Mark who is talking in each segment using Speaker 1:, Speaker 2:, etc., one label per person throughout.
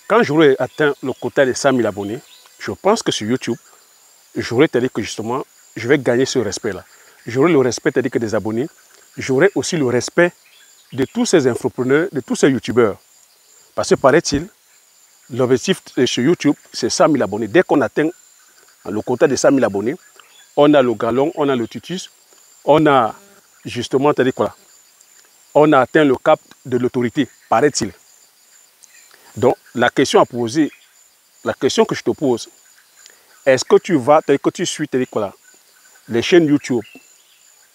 Speaker 1: Quand j'aurai atteint le quota de 100 000 abonnés, je pense que sur YouTube, j'aurai dit que justement, je vais gagner ce respect-là. J'aurai le respect que des abonnés. J'aurai aussi le respect de tous ces infopreneurs, de tous ces youtubeurs. Parce que paraît-il, l'objectif sur YouTube, c'est 100 000 abonnés. Dès qu'on atteint le quota de 100 000 abonnés, on a le galon, on a le tutus, on a justement, quoi? On a atteint le cap de l'autorité, paraît-il. Donc, la question à poser, la question que je te pose, est-ce que tu vas, que tu suis quoi, les chaînes YouTube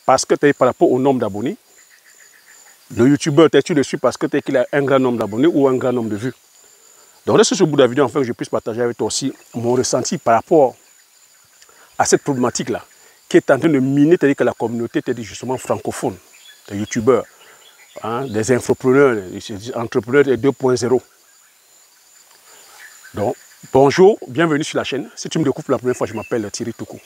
Speaker 1: parce que par rapport au nombre d'abonnés? Le youtubeur, tu le suis parce que qu'il a un grand nombre d'abonnés ou un grand nombre de vues? Donc, reste sur ce bout de la vidéo afin que je puisse partager avec toi aussi mon ressenti par rapport à cette problématique-là qui est en train de miner que la communauté justement francophone, des youtubeurs, hein, des infopreneurs, des entrepreneurs 2.0. Donc, bonjour, bienvenue sur la chaîne. Si tu me découvres pour la première fois, je m'appelle Thierry Toukou.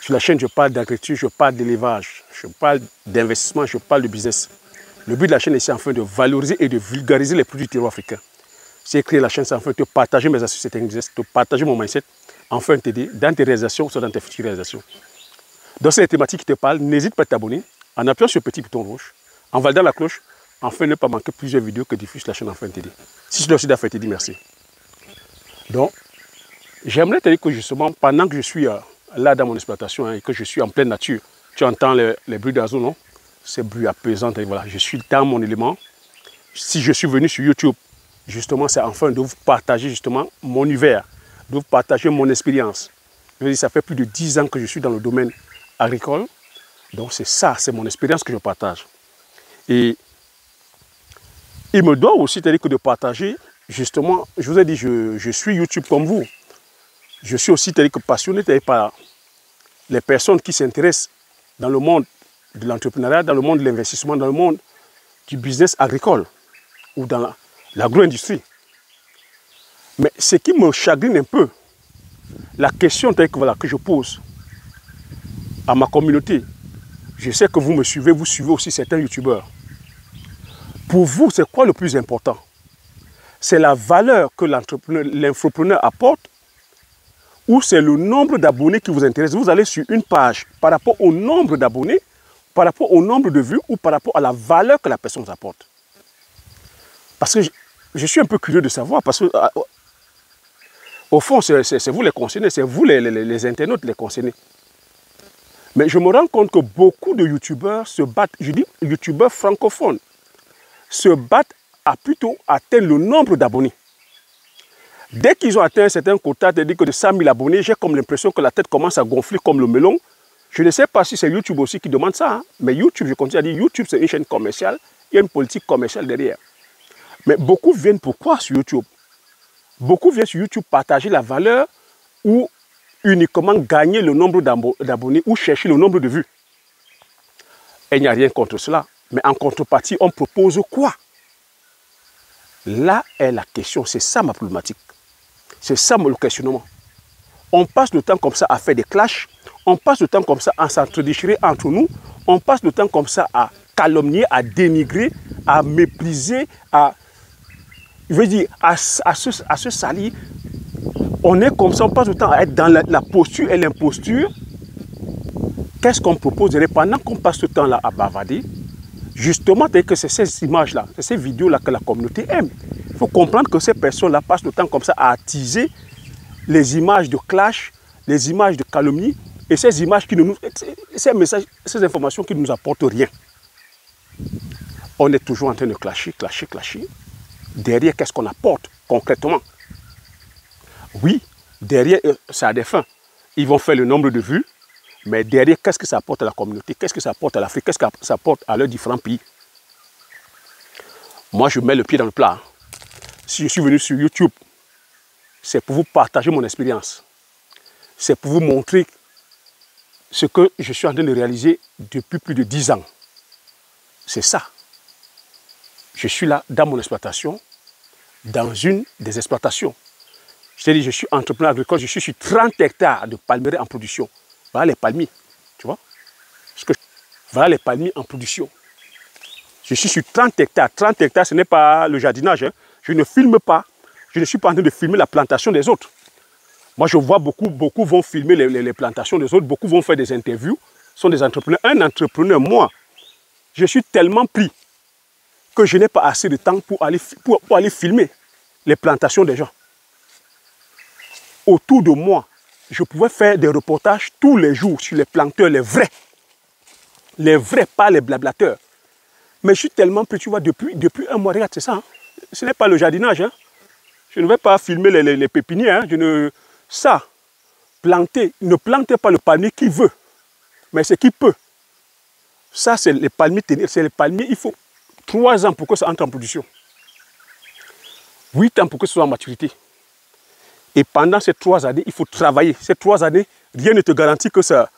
Speaker 1: Sur la chaîne, je parle d'agriculture, je parle d'élevage, je parle d'investissement, je parle de business. Le but de la chaîne est ici afin de valoriser et de vulgariser les produits du terroir africain. J'ai créé la chaîne afin de partager mes astuces techniques, de partager mon mindset, afin de t'aider dans tes réalisations ou dans tes futures réalisations. Dans ces thématiques qui te parlent, n'hésite pas à t'abonner en appuyant sur le petit bouton rouge, en validant la cloche, afin de ne pas manquer plusieurs vidéos que diffuse la chaîne afin de t'aider. Si tu dois aussi d'affaire t'aider, merci. Donc, j'aimerais te dire que justement, pendant que je suis là dans mon exploitation et que je suis en pleine nature, tu entends les bruits d'oiseaux, non? Ces bruits apaisants, voilà, je suis dans mon élément. Si je suis venu sur YouTube, justement, c'est enfin de vous partager justement mon univers, de vous partager mon expérience. Je veux dire, ça fait plus de 10 ans que je suis dans le domaine agricole. Donc c'est ça, c'est mon expérience que je partage. Et il me doit aussi que de partager, justement, je vous ai dit, je suis YouTube comme vous. Je suis aussi passionné par les personnes qui s'intéressent dans le monde de l'entrepreneuriat, dans le monde de l'investissement, dans le monde du business agricole ou dans l'agro-industrie. Mais ce qui me chagrine un peu, la question voilà, que je pose à ma communauté, je sais que vous me suivez, vous suivez aussi certains youtubeurs. Pour vous, c'est quoi le plus important? C'est la valeur que l'infopreneur apporte ou c'est le nombre d'abonnés qui vous intéresse? Vous allez sur une page par rapport au nombre d'abonnés, par rapport au nombre de vues ou par rapport à la valeur que la personne vous apporte? Parce que je suis un peu curieux de savoir, parce que au fond, c'est vous les concernés, c'est vous les internautes les concernés. Mais je me rends compte que beaucoup de youtubeurs se battent, je dis youtubeurs francophones, se battent à plutôt atteindre le nombre d'abonnés. Dès qu'ils ont atteint un certain quota, c'est-à-dire que de 100 000 abonnés, j'ai comme l'impression que la tête commence à gonfler comme le melon. Je ne sais pas si c'est YouTube aussi qui demande ça, hein, mais YouTube, je continue à dire, YouTube c'est une chaîne commerciale, il y a une politique commerciale derrière. Mais beaucoup viennent pourquoi sur YouTube? Beaucoup viennent sur YouTube partager la valeur ou uniquement gagner le nombre d'abonnés ou chercher le nombre de vues. Et il n'y a rien contre cela. Mais en contrepartie, on propose quoi? Là est la question, c'est ça ma problématique. C'est ça le questionnement. On passe le temps comme ça à faire des clashs, on passe le temps comme ça à s'entre-déchirer entre nous, on passe le temps comme ça à calomnier, à dénigrer, à mépriser, à se salir. On est comme ça, on passe le temps à être dans la posture et l'imposture. Qu'est-ce qu'on propose? Pendant qu'on passe ce temps-là à bavarder, justement, que c'est ces images-là, c'est ces vidéos-là que la communauté aime. Il faut comprendre que ces personnes-là passent le temps comme ça à attiser les images de clash, les images de calomnie et ces images qui ne nous... Ces messages, ces informations qui ne nous apportent rien. On est toujours en train de clasher. Derrière, qu'est-ce qu'on apporte concrètement? Oui, derrière, ça a des fins. Ils vont faire le nombre de vues, mais derrière, qu'est-ce que ça apporte à la communauté? Qu'est-ce que ça apporte à l'Afrique? Qu'est-ce que ça apporte à leurs différents pays? Moi, je mets le pied dans le plat. Si je suis venu sur YouTube, c'est pour vous partager mon expérience. C'est pour vous montrer ce que je suis en train de réaliser depuis plus de 10 ans. C'est ça. Je suis là dans mon exploitation, dans une des exploitations. Je t'ai dit, je suis entrepreneur agricole, je suis sur 30 hectares de palmiers en production. Voilà les palmiers, tu vois. Voilà les palmiers en production. Je suis sur 30 hectares. 30 hectares, ce n'est pas le jardinage. Hein. Je ne filme pas. Je ne suis pas en train de filmer la plantation des autres. Moi, je vois beaucoup vont filmer les plantations des autres, beaucoup vont faire des interviews, sont des entrepreneurs. Un entrepreneur, moi, je suis tellement pris que je n'ai pas assez de temps pour aller filmer les plantations des gens. Autour de moi, je pouvais faire des reportages tous les jours sur les planteurs, les vrais, pas les blablateurs. Mais je suis tellement pris, tu vois, depuis un mois, regarde, c'est ça. Hein. Ce n'est pas le jardinage. Hein. Je ne vais pas filmer les pépinières. Hein. Ça, planter, ne plantez pas le palmier qui veut, mais c'est qui peut. Ça, c'est les palmiers, c'est les palmiers, il faut 3 ans pour que ça entre en production. 8 ans pour que ce soit en maturité. Et pendant ces 3 années, il faut travailler. Ces 3 années, rien ne te garantit que ça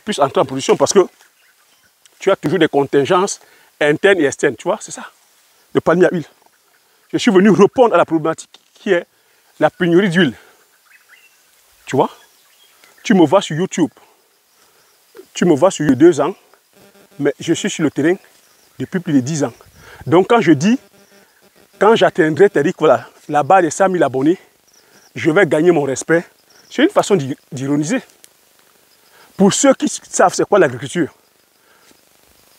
Speaker 1: puisse entrer en production parce que tu as toujours des contingences internes et externes. Tu vois, c'est ça, le palmier à huile. Je suis venu répondre à la problématique qui est la pénurie d'huile. Tu vois, tu me vois sur YouTube. Tu me vois sur 2 ans, mais je suis sur le terrain depuis plus de 10 ans. Donc quand je dis, quand j'atteindrai, voilà, la barre des 100 000 abonnés, je vais gagner mon respect. C'est une façon d'ironiser. Pour ceux qui savent c'est quoi l'agriculture,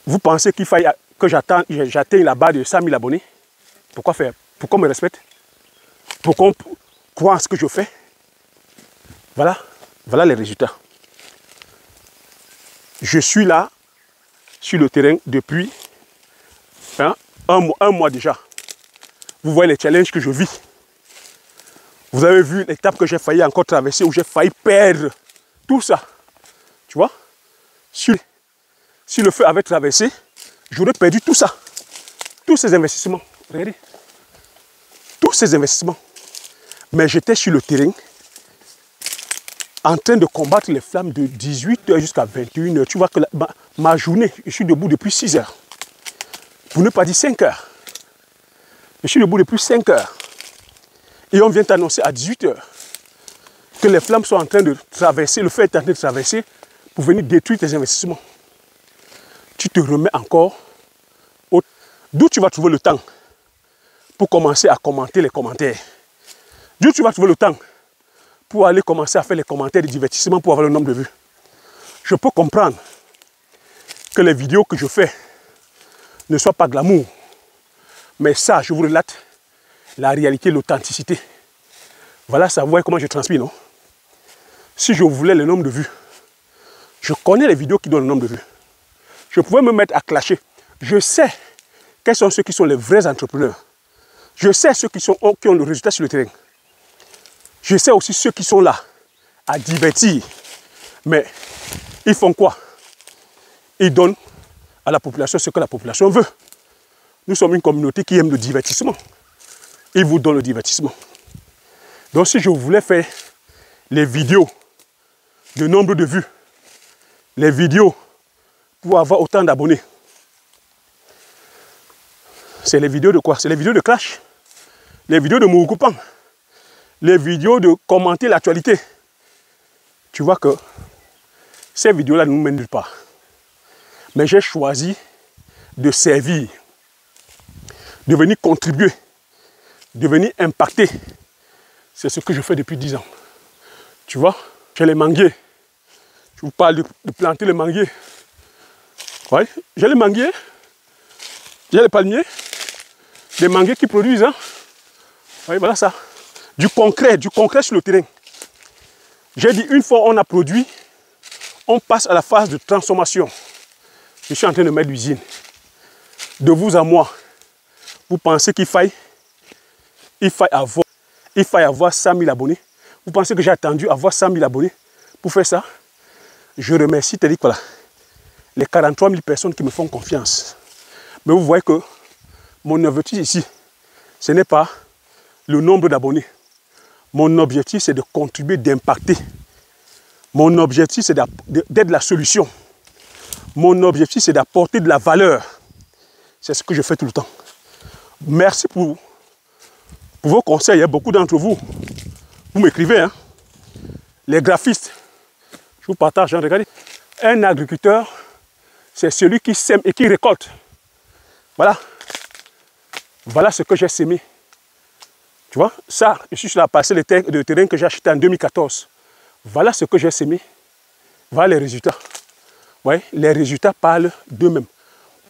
Speaker 1: vous pensez qu'il faille que j'atteigne la barre de 100 000 abonnés? Pourquoi faire? Pourquoi me respecte? Pourquoi on croit en ce que je fais? Voilà les résultats. Je suis là, sur le terrain, depuis un mois déjà. Vous voyez les challenges que je vis. Vous avez vu l'étape que j'ai failli encore traverser, où j'ai failli perdre tout ça. Tu vois? Si le feu avait traversé, j'aurais perdu tout ça. Tous ces investissements. Regardez. Tous ces investissements. Mais j'étais sur le terrain, en train de combattre les flammes de 18 h jusqu'à 21 h. Tu vois que ma journée, je suis debout depuis 6 h. Pour ne pas dire 5 h. Je suis debout depuis 5 h. Et on vient t'annoncer à 18 h que les flammes sont en train de traverser, le feu est en train de traverser pour venir détruire tes investissements. Tu te remets encore. D'où tu vas trouver le temps pour commencer à commenter les commentaires? D'où tu vas trouver le temps pour aller commencer à faire les commentaires de divertissement pour avoir le nombre de vues? Je peux comprendre que les vidéos que je fais ne soient pas glamour. Mais ça, je vous relate la réalité, l'authenticité. Voilà, ça, vous voyez comment je transpire, non? Si je voulais le nombre de vues, je connais les vidéos qui donnent le nombre de vues. Je pouvais me mettre à clasher. Je sais quels sont ceux qui sont les vrais entrepreneurs. Je sais ceux qui ont le résultat sur le terrain. Je sais aussi ceux qui sont là à divertir. Mais ils font quoi? Ils donnent à la population ce que la population veut. Nous sommes une communauté qui aime le divertissement. Ils vous donnent le divertissement. Donc si je voulais faire les vidéos de nombre de vues, les vidéos pour avoir autant d'abonnés, c'est les vidéos de quoi? C'est les vidéos de clash, les vidéos de Moukoupan, les vidéos de commenter l'actualité. Tu vois que ces vidéos-là ne nous mènent nulle part. Mais j'ai choisi de servir, de venir contribuer, de venir impacter. C'est ce que je fais depuis 10 ans. Tu vois, j'ai les manguiers. Je vous parle de planter les manguiers. Oui, j'ai les manguiers. J'ai les palmiers. Des manguiers qui produisent. Hein. Oui, voilà ça. Du concret sur le terrain. J'ai dit, une fois on a produit, on passe à la phase de transformation. Je suis en train de mettre l'usine. De vous à moi, vous pensez qu'il faille avoir 100 000 abonnés? Vous pensez que j'ai attendu avoir 100 000 abonnés pour faire ça? Je remercie, voilà, les 43 000 personnes qui me font confiance. Mais vous voyez que mon objectif ici, ce n'est pas le nombre d'abonnés. Mon objectif, c'est de contribuer, d'impacter. Mon objectif, c'est d'être la solution. Mon objectif, c'est d'apporter de la valeur. C'est ce que je fais tout le temps. Merci pour vos conseils. Beaucoup d'entre vous, vous m'écrivez. Hein? Les graphistes, je vous partage. Hein? Regardez. Un agriculteur, c'est celui qui sème et qui récolte. Voilà. Voilà ce que j'ai semé Tu vois, ça, je suis sur la parcelle de terrain que j'ai acheté en 2014. Voilà ce que j'ai semé. Voilà les résultats. Ouais, les résultats parlent d'eux-mêmes.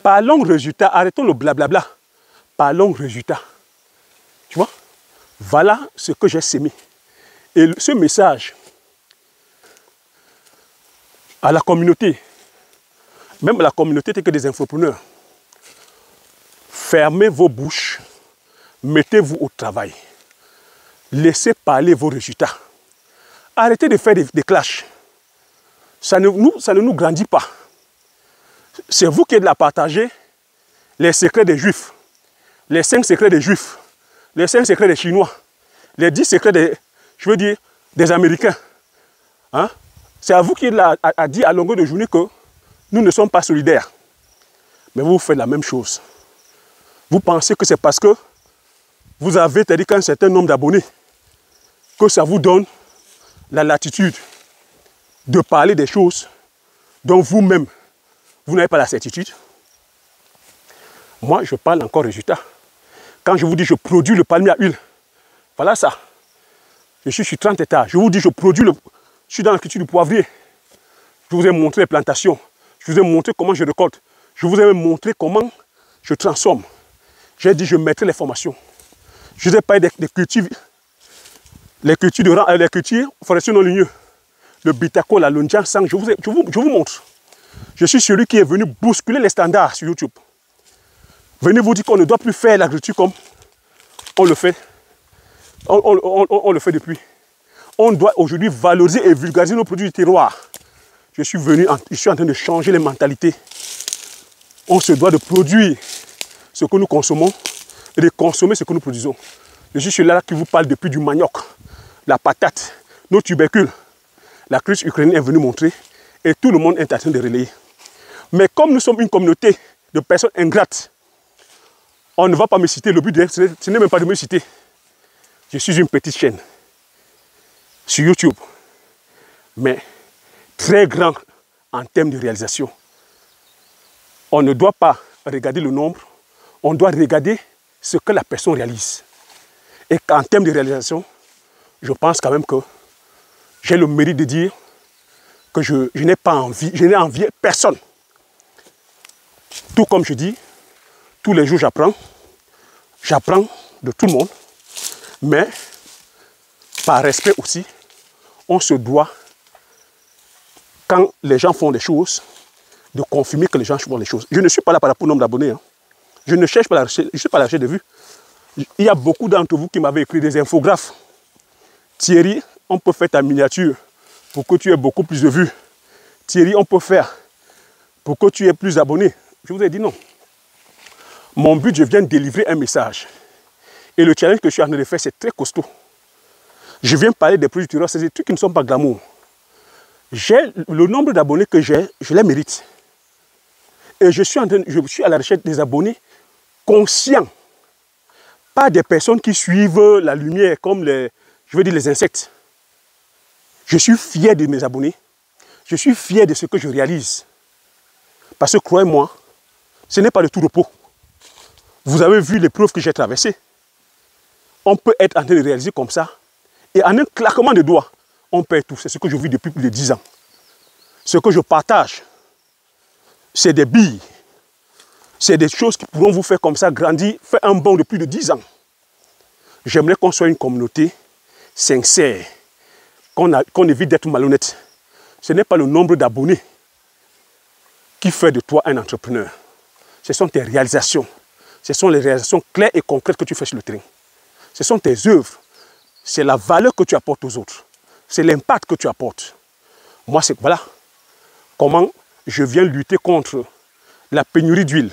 Speaker 1: Parlons résultats, arrêtons le blablabla. Parlons résultats. Tu vois, voilà ce que j'ai semé. Et ce message à la communauté, même à la communauté que des infopreneurs, fermez vos bouches, mettez-vous au travail. Laissez parler vos résultats. Arrêtez de faire des clashs. Ça ne nous grandit pas. C'est vous qui êtes là à partager les secrets des Juifs, les 5 secrets des Juifs, les 5 secrets des Chinois, les 10 secrets des Américains. Hein? C'est à vous qui êtes là à dire à longueur de journée que nous ne sommes pas solidaires. Mais vous faites la même chose. Vous pensez que c'est parce que vous avez qu'un certain nombre d'abonnés que ça vous donne la latitude de parler des choses dont vous-même, vous n'avez pas la certitude. Moi, je parle encore résultat. Quand je vous dis je produis le palmier à huile, voilà ça. Je suis sur 30 hectares. Je vous dis je suis dans la culture du poivrier. Je vous ai montré les plantations. Je vous ai montré comment je récolte. Je vous ai même montré comment je transforme. J'ai dit je mettrai les formations. Je vous ai parlé des cultures, les cultures forestiers non ligneux. Le Bitako, la Londian Sang, je vous montre. Je suis celui qui est venu bousculer les standards sur YouTube. Venez vous dire qu'on ne doit plus faire l'agriculture comme on le fait. On le fait depuis. On doit aujourd'hui valoriser et vulgariser nos produits du terroir. Je suis en train de changer les mentalités. On se doit de produire ce que nous consommons et de consommer ce que nous produisons. Je suis celui-là qui vous parle depuis du manioc, la patate, nos tubercules. La crise ukrainienne est venue montrer et tout le monde est en train de relayer. Mais comme nous sommes une communauté de personnes ingrates, on ne va pas me citer. Le but, ce n'est même pas de me citer. Je suis une petite chaîne sur YouTube, mais très grand en termes de réalisation. On ne doit pas regarder le nombre, on doit regarder ce que la personne réalise. Et qu'en termes de réalisation, je pense quand même que j'ai le mérite de dire que je n'ai pas envie, je n'ai envié personne. Tout comme je dis, tous les jours j'apprends de tout le monde, mais par respect aussi, on se doit, quand les gens font des choses, de confirmer que les gens font des choses. Je ne suis pas là par rapport au nombre d'abonnés. Hein. Je ne cherche pas la recherche, je suis pas la recherche de vues. Il y a beaucoup d'entre vous qui m'avaient écrit des infographes. Thierry, on peut faire ta miniature pour que tu aies beaucoup plus de vues. Thierry, on peut faire pour que tu aies plus d'abonnés. Je vous ai dit non. Mon but, je viens de délivrer un message. Et le challenge que je suis en train de faire, c'est très costaud. Je viens parler des produits terroirs, c'est des trucs qui ne sont pas glamour. Le nombre d'abonnés que j'ai, je les mérite. Et je suis à la recherche des abonnés conscients. Pas des personnes qui suivent la lumière comme les insectes. Je suis fier de mes abonnés. Je suis fier de ce que je réalise. Parce que croyez-moi, ce n'est pas de tout repos. Vous avez vu les preuves que j'ai traversées. On peut être en train de réaliser comme ça. Et en un claquement de doigts, on perd tout. C'est ce que je vis depuis plus de 10 ans. Ce que je partage, c'est des billes. C'est des choses qui pourront vous faire comme ça grandir, faire un bond de plus de 10 ans. J'aimerais qu'on soit une communauté sincère, qu'on évite d'être malhonnête. Ce n'est pas le nombre d'abonnés qui fait de toi un entrepreneur. Ce sont tes réalisations. Ce sont les réalisations claires et concrètes que tu fais sur le terrain. Ce sont tes œuvres. C'est la valeur que tu apportes aux autres. C'est l'impact que tu apportes. Moi, c'est voilà comment je viens lutter contre la pénurie d'huile.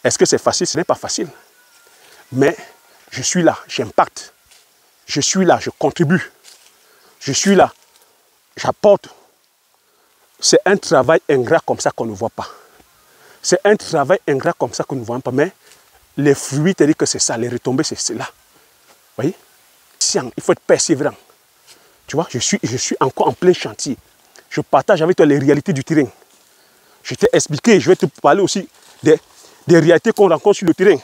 Speaker 1: Est-ce que c'est facile? Ce n'est pas facile. Mais je suis là, j'impacte. Je suis là, je contribue. Je suis là, j'apporte. C'est un travail ingrat comme ça qu'on ne voit pas. C'est un travail ingrat comme ça qu'on ne voit pas. Mais les fruits, c'est-à-dire que c'est ça, les retombées, c'est cela. Vous voyez? Il faut être persévérant. Tu vois, je suis encore en plein chantier. Je partage avec toi les réalités du terrain. Je t'ai expliqué, je vais te parler aussi des réalités qu'on rencontre sur le terrain.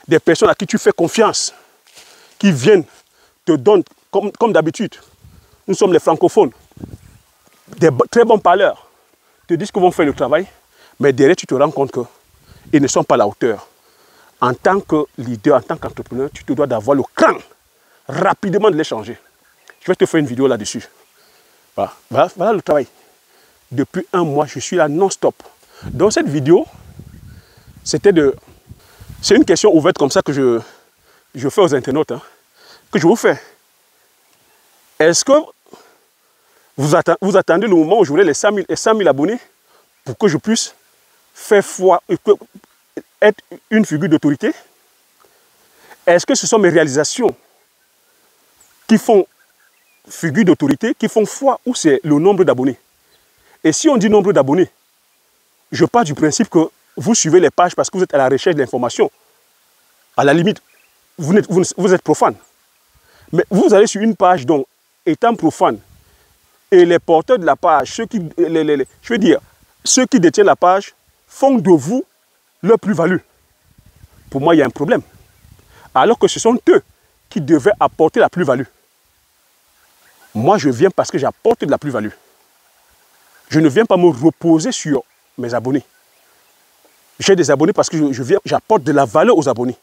Speaker 1: Des personnes à qui tu fais confiance. qui viennent, te donnent, comme d'habitude, nous sommes les francophones, des très bons parleurs, te disent qu'ils vont faire le travail, mais derrière, tu te rends compte qu'ils ne sont pas à la hauteur. En tant que leader, en tant qu'entrepreneur, tu te dois d'avoir le cran, rapidement de les changer. Je vais te faire une vidéo là-dessus. Voilà le travail. Depuis un mois, je suis là non-stop. Dans cette vidéo, c'est une question ouverte comme ça que je fais aux internautes, hein, que je vous fais. Est-ce que vous attendez le moment où j'aurai les 100 000 abonnés pour que je puisse faire foi, être une figure d'autorité? Est-ce que ce sont mes réalisations qui font figure d'autorité, qui font foi, ou c'est le nombre d'abonnés? Et si on dit nombre d'abonnés, je pars du principe que vous suivez les pages parce que vous êtes à la recherche d'informations. À la limite, vous êtes profane. Mais vous allez sur une page dont, étant profane, et les porteurs de la page, ceux qui détiennent la page, font de vous leur plus-value. Pour moi, il y a un problème. Alors que ce sont eux qui devaient apporter la plus-value. Moi, je viens parce que j'apporte de la plus-value. Je ne viens pas me reposer sur mes abonnés. J'ai des abonnés parce que j'apporte de la valeur aux abonnés.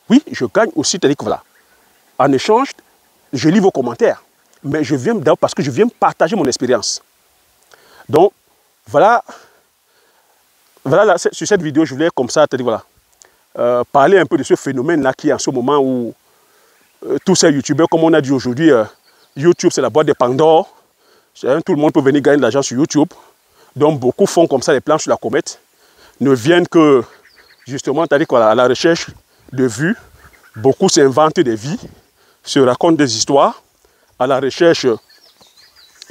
Speaker 1: Oui, je gagne aussi, c'est-à-dire que voilà. En échange, je lis vos commentaires. Mais je viens d'abord parce que je viens partager mon expérience. Donc, voilà là, sur cette vidéo, je voulais comme ça, c'est-à-dire voilà, parler un peu de ce phénomène-là qui est en ce moment où tous ces youtubeurs, comme on a dit aujourd'hui, YouTube, c'est la boîte de Pandore. Tout le monde peut venir gagner de l'argent sur YouTube. Donc, beaucoup font comme ça les plans sur la comète. Ne viennent que, justement, c'est-à-dire qu'à la recherche de vues, beaucoup s'inventent des vies, se racontent des histoires, à la recherche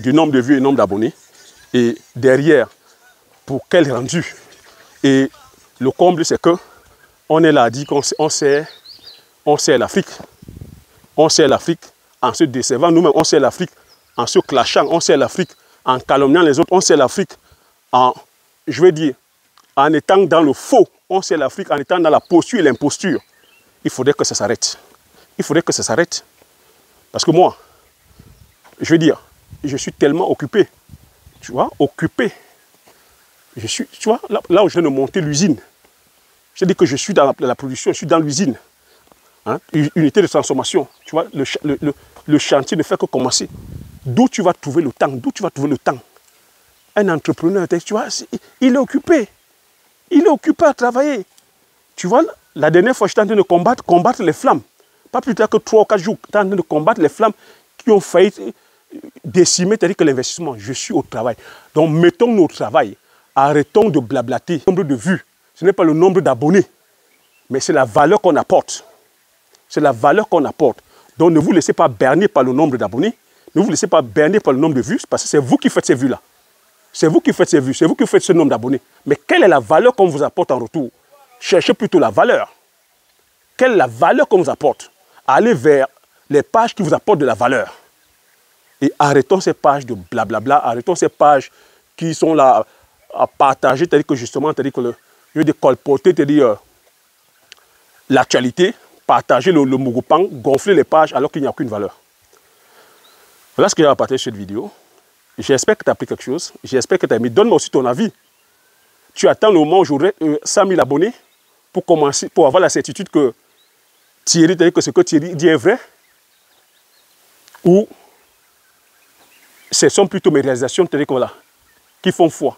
Speaker 1: du nombre de vues et du nombre d'abonnés. Et derrière, pour quel rendu? Et le comble, c'est que on est là à dire qu'on sert l'Afrique. On sert l'Afrique en se décevant nous-mêmes. On sert l'Afrique en se clashant. On sert l'Afrique en calomniant les autres. On sert l'Afrique en, en étant dans le faux. On sert l'Afrique en étant dans la posture et l'imposture. Il faudrait que ça s'arrête. Il faudrait que ça s'arrête. Parce que moi, je suis tellement occupé. Tu vois, occupé. Tu vois, là où je viens de monter l'usine, je dis que je suis dans la production, je suis dans l'usine. Hein, unité de transformation. Tu vois, le chantier ne fait que commencer. D'où tu vas trouver le temps? D'où tu vas trouver le temps? Un entrepreneur, tu vois, il est occupé. Il est occupé à travailler. Tu vois, la dernière fois, j'étais en train de combattre les flammes. Pas plus tard que 3 ou 4 jours, j'étais en train de combattre les flammes qui ont failli décimer, c'est-à-dire que l'investissement. Je suis au travail. Donc, mettons-nous au travail. Arrêtons de blablater. Le nombre de vues, ce n'est pas le nombre d'abonnés, mais c'est la valeur qu'on apporte. C'est la valeur qu'on apporte. Donc, ne vous laissez pas berner par le nombre d'abonnés. Ne vous laissez pas berner par le nombre de vues, parce que c'est vous qui faites ces vues-là. C'est vous qui faites ces vues, c'est vous qui faites ce nombre d'abonnés. Mais quelle est la valeur qu'on vous apporte en retour? Cherchez plutôt la valeur. Quelle est la valeur qu'on vous apporte? Allez vers les pages qui vous apportent de la valeur. Et arrêtons ces pages de blablabla, arrêtons ces pages qui sont là à partager, c'est-à-dire que justement, c'est-à-dire que le lieu de colporter, c'est-à-dire l'actualité, partager le mougoupang, gonfler les pages alors qu'il n'y a aucune valeur. Voilà ce que j'ai à partager sur cette vidéo. J'espère que tu as appris quelque chose. J'espère que tu as aimé. Donne-moi aussi ton avis. Tu attends le moment où j'aurai 100 000 abonnés pour commencer, pour avoir la certitude que Thierry, c'est-à-dire que ce que Thierry dit est vrai? Ou ce sont plutôt mes réalisations, c'est-à-dire que voilà, qui font foi?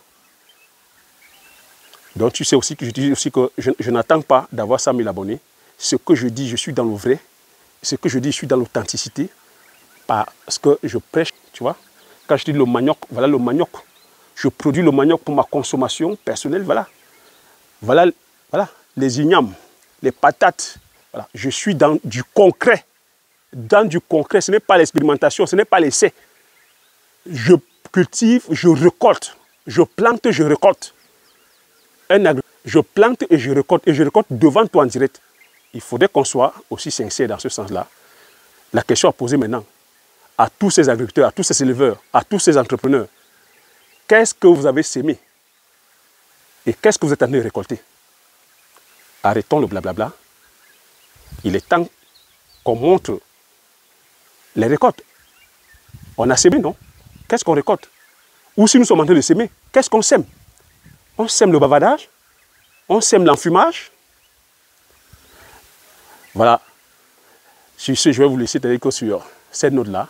Speaker 1: Donc tu sais aussi que je dis aussi que je n'attends pas d'avoir 100 000 abonnés. Ce que je dis, je suis dans le vrai. Ce que je dis, je suis dans l'authenticité. Parce que je prêche, tu vois. Quand je dis le manioc, voilà le manioc. Je produis le manioc pour ma consommation personnelle, voilà. Voilà les ignames, les patates. Voilà. Je suis dans du concret. Dans du concret, ce n'est pas l'expérimentation, ce n'est pas l'essai. Je cultive, je récolte. Je plante, je récolte. Je plante et je récolte devant toi en direct. Il faudrait qu'on soit aussi sincère dans ce sens-là. La question à poser maintenant à tous ces agriculteurs, à tous ces éleveurs, à tous ces entrepreneurs, qu'est-ce que vous avez sémé et qu'est-ce que vous êtes en train de récolter? Arrêtons le blablabla. Il est temps qu'on montre les récoltes. On a semé, non? Qu'est-ce qu'on récolte? Ou si nous sommes en train de s'aimer, qu'est-ce qu'on sème? On sème le bavardage, on sème l'enfumage. Voilà. Sur ce, je vais vous laisser sur cette note-là.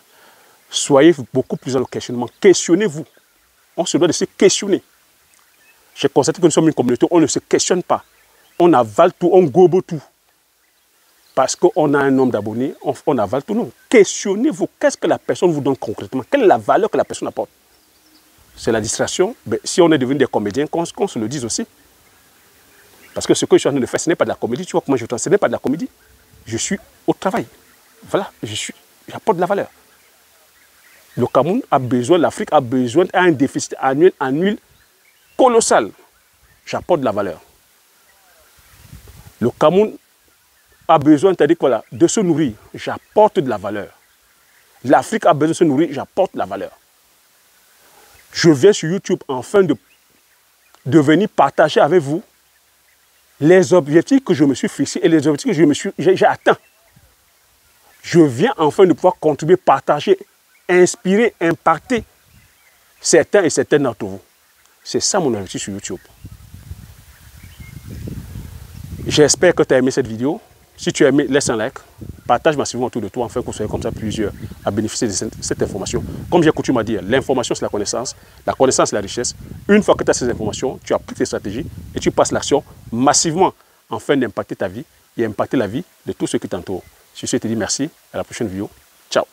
Speaker 1: Soyez beaucoup plus dans le questionnement. Questionnez-vous. On se doit de se questionner. J'ai constaté que nous sommes une communauté, on ne se questionne pas. On avale tout, on gobe tout. Parce qu'on a un nombre d'abonnés, on avale tout. Non. Questionnez-vous. Qu'est-ce que la personne vous donne concrètement? Quelle est la valeur que la personne apporte? C'est la distraction. Ben, si on est devenu des comédiens, qu'on se le dise aussi. Parce que ce que je suis en train de faire, ce n'est pas de la comédie. Tu vois comment je pense? Ce n'est pas de la comédie. Je suis au travail. Voilà, j'apporte de la valeur. Le Cameroun a besoin, l'Afrique a besoin d'un déficit annuel en huile colossal. J'apporte de la valeur. Le Cameroun a besoin, voilà, de se nourrir. J'apporte de la valeur. L'Afrique a besoin de se nourrir. J'apporte de la valeur. Je viens sur YouTube afin de venir partager avec vous les objectifs que je me suis fixés et les objectifs que j'ai atteints. Je viens enfin de pouvoir contribuer, partager, inspirer, impacter certains et certaines d'entre vous. C'est ça mon objectif sur YouTube. J'espère que tu as aimé cette vidéo. Si tu as aimé, laisse un like. Partage massivement autour de toi, afin qu'on soit comme ça plusieurs à bénéficier de cette information. Comme j'ai coutume à dire, l'information c'est la connaissance c'est la richesse. Une fois que tu as ces informations, tu appliques tes stratégies et tu passes l'action massivement afin d'impacter ta vie et impacter la vie de tous ceux qui t'entourent. Sur ce, je te dis merci, à la prochaine vidéo. Ciao.